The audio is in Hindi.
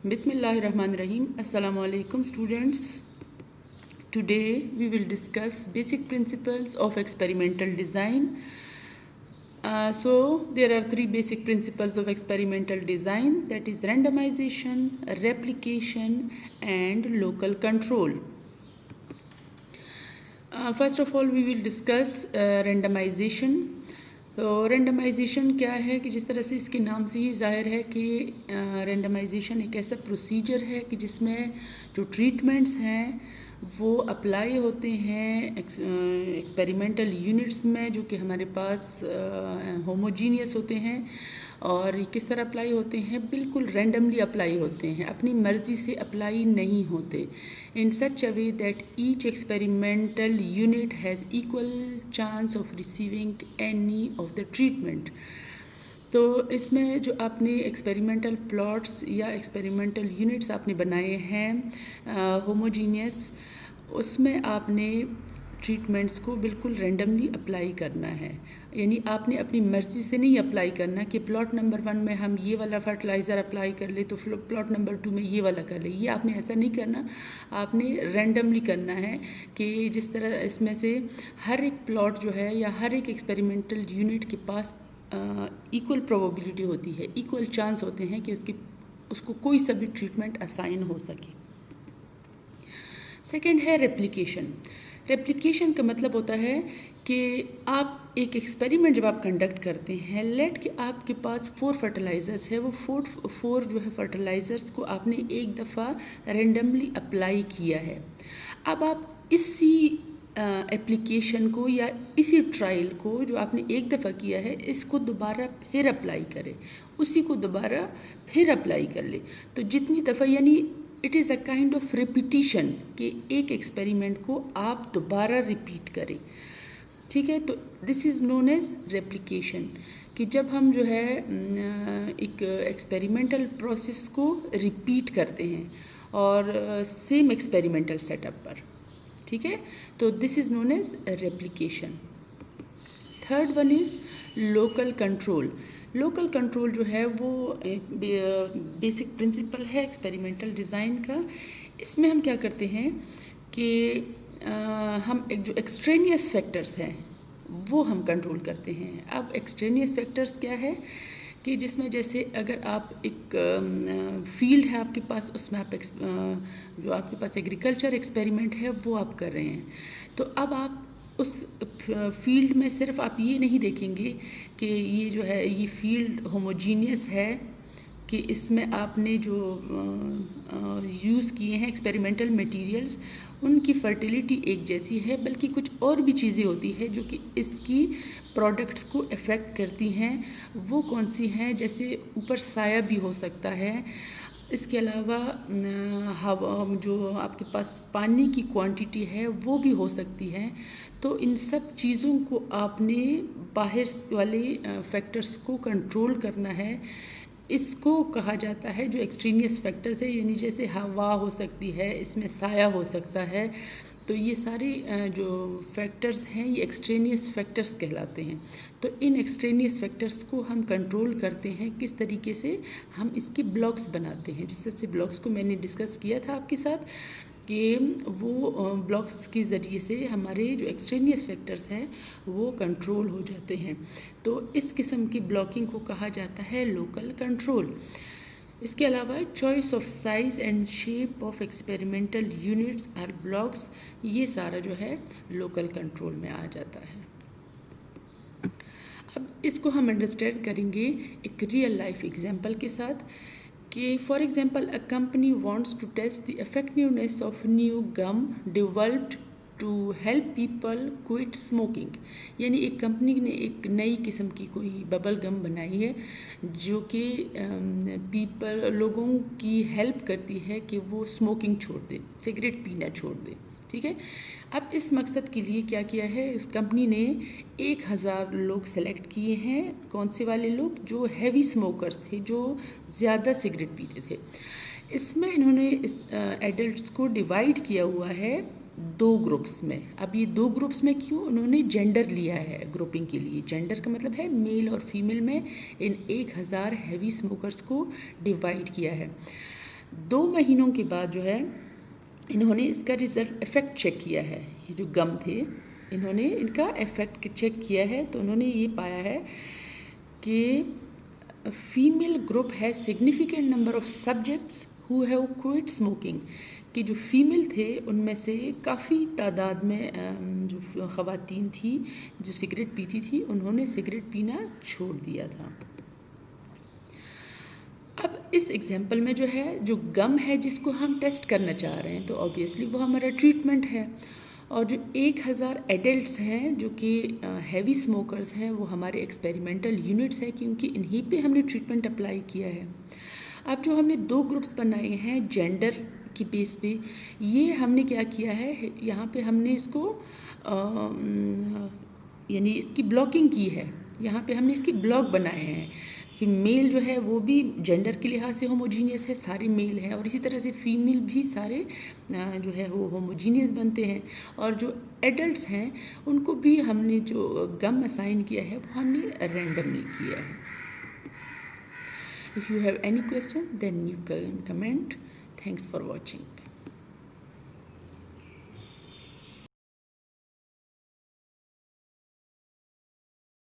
Bismillahirrahmanirrahim. Assalamu alaikum students. Today we will discuss basic principles of experimental design. So there are three basic principles of experimental design, that is randomization, replication and local control. First of all we will discuss randomization. तो रेंडमाइजेशन क्या है कि जिस तरह से इसके नाम से ही ज़ाहिर है कि रेंडमाइजेशन एक ऐसा प्रोसीजर है कि जिसमें जो ट्रीटमेंट्स हैं वो अप्लाई होते हैं एक्सपेरिमेंटल यूनिट्स में, जो कि हमारे पास होमोजीनियस होते हैं। और किस तरह अप्लाई होते हैं? बिल्कुल रैंडमली अप्लाई होते हैं, अपनी मर्ज़ी से अप्लाई नहीं होते। In such a way that each experimental unit has equal chance of receiving any of the treatment. तो इसमें जो आपने एक्सपेरिमेंटल प्लॉट्स या एक्सपेरिमेंटल यूनिट्स आपने बनाए हैं होमोजीनियस, उसमें आपने ट्रीटमेंट्स को बिल्कुल रैंडमली अप्लाई करना है। यानी आपने अपनी मर्ज़ी से नहीं अप्लाई करना कि प्लॉट नंबर 1 में हम ये वाला फर्टिलाइज़र अप्लाई कर ले तो प्लॉट नंबर 2 में ये वाला कर ले। ये आपने ऐसा नहीं करना, आपने रैंडमली करना है कि जिस तरह इसमें से हर एक प्लॉट जो है या हर एक एक्सपेरिमेंटल यूनिट के पास इक्वल प्रोबेबिलिटी होती है, इक्वल चांस होते हैं कि उसको कोई सा भी ट्रीटमेंट असाइन हो सके। सेकेंड है रेप्लिकेशन। रेप्लिकेशन का मतलब होता है कि आप एक एक्सपेरिमेंट जब आप कंडक्ट करते हैं, लेट कि आपके पास 4 फर्टिलाइज़र्स है, वो फोर जो है फर्टिलाइज़र्स को आपने एक दफ़ा रेंडमली अप्लाई किया है। अब आप इसी एप्लीकेशन को या इसी ट्रायल को जो आपने एक दफ़ा किया है, इसको दोबारा फिर अप्लाई करें, उसी को दोबारा फिर अप्लाई कर ले। तो जितनी दफ़ा, यानी it is a kind of repetition कि एक एक्सपेरिमेंट को आप दोबारा रिपीट करें। ठीक है, तो this is known as replication, कि जब हम जो है एक एक्सपेरिमेंटल प्रोसेस को रिपीट करते हैं और सेम एक्सपेरिमेंटल सेटअप पर। ठीक है, तो this is known as replication. Third one is local control. Local control जो है वो एक बेसिक प्रिंसिपल है एक्सपेरिमेंटल डिज़ाइन का। इसमें हम क्या करते हैं कि हम एक जो एक्सट्रेनियस फैक्टर्स हैं वो हम कंट्रोल करते हैं। अब एक्सट्रेनियस फैक्टर्स क्या है कि जिसमें जैसे अगर आप एक फील्ड है आपके पास, उसमें आप जो आपके पास एग्रीकल्चर एक्सपेरिमेंट है वो आप कर रहे हैं, तो अब आप उस फील्ड में सिर्फ आप ये नहीं देखेंगे कि ये जो है ये फील्ड होमोजीनियस है, कि इसमें आपने जो यूज़ किए हैं एक्सपेरिमेंटल मटेरियल्स उनकी फर्टिलिटी एक जैसी है, बल्कि कुछ और भी चीज़ें होती है जो कि इसकी प्रोडक्ट्स को अफेक्ट करती हैं। वो कौन सी हैं? जैसे ऊपर साया भी हो सकता है, इसके अलावा हवा, जो आपके पास पानी की क्वांटिटी है वो भी हो सकती है। तो इन सब चीज़ों को आपने बाहर वाले फैक्टर्स को कंट्रोल करना है। इसको कहा जाता है जो एक्सट्रेनियस फैक्टर्स है, यानी जैसे हवा हो सकती है, इसमें साया हो सकता है। तो ये सारे जो फैक्टर्स हैं ये एक्सट्रेनियस फैक्टर्स कहलाते हैं। तो इन एक्सट्रेनियस फैक्टर्स को हम कंट्रोल करते हैं। किस तरीके से? हम इसके ब्लॉक्स बनाते हैं। जिस तरह से ब्लॉक्स को मैंने डिस्कस किया था आपके साथ कि वो ब्लॉक्स के ज़रिए से हमारे जो एक्सट्रेनियस फैक्टर्स हैं वो कंट्रोल हो जाते हैं। तो इस किस्म की ब्लॉकिंग को कहा जाता है लोकल कंट्रोल। इसके अलावा choice of size and shape of experimental units or blocks, ये सारा जो है लोकल कंट्रोल में आ जाता है। अब इसको हम अंडरस्टैंड करेंगे एक रियल लाइफ एग्जांपल के साथ कि for example a company wants to test the effectiveness of new gum developed to help people quit smoking. यानी एक कंपनी ने एक नई किस्म की कोई बबल गम बनाई है जो कि लोगों की हेल्प करती है कि वो स्मोकिंग छोड़ दे, सिगरेट पीना छोड़ दे। ठीक है, अब इस मकसद के लिए क्या किया है, इस कंपनी ने 1000 लोग सेलेक्ट किए हैं। कौन से वाले लोग? जो हैवी स्मोकर्स थे, जो ज़्यादा सिगरेट पीते थे। इसमें इन्होंने एडल्ट्स को डिवाइड किया हुआ है 2 ग्रुप्स में। अब ये 2 ग्रुप्स में क्यों? उन्होंने जेंडर लिया है ग्रुपिंग के लिए। जेंडर का मतलब है मेल और फीमेल में इन 1000 हैवी स्मोकर्स को डिवाइड किया है। 2 महीनों के बाद जो है इन्होंने इसका रिज़ल्ट इफ़ेक्ट चेक किया है। ये जो गम थे इन्होंने इनका इफ़ेक्ट चेक किया है, तो उन्होंने ये पाया है कि फीमेल ग्रुप है significant number of subjects who have quit smoking, कि जो फीमेल थे उनमें से काफ़ी तादाद में जो ख़वातीन थी जो सिगरेट पीती थी उन्होंने सिगरेट पीना छोड़ दिया था। अब इस एग्जाम्पल में जो है जो गम है जिसको हम टेस्ट करना चाह रहे हैं तो ऑब्वियसली वो हमारा ट्रीटमेंट है, और जो 1000 एडल्ट्स हैं जो कि हैवी स्मोकर्स हैं वो हमारे एक्सपेरिमेंटल यूनिट्स हैं, क्योंकि इन्हीं पे हमने ट्रीटमेंट अप्लाई किया है। अब जो हमने 2 ग्रुप्स बनाए हैं जेंडर की बेस पे, ये हमने क्या किया है, यहाँ पे हमने इसको यानी इसकी ब्लॉकिंग की है। यहाँ पे हमने इसकी ब्लॉक बनाए हैं कि मेल जो है वो भी जेंडर के लिहाज से होमोजीनियस है, सारे मेल हैं, और इसी तरह से फीमेल भी सारे जो है वो होमोजीनियस बनते हैं। और जो एडल्ट्स हैं उनको भी हमने जो गम असाइन किया है वो हमने रैंडमली किया है। If you have any question then you can comment. Thanks for watching.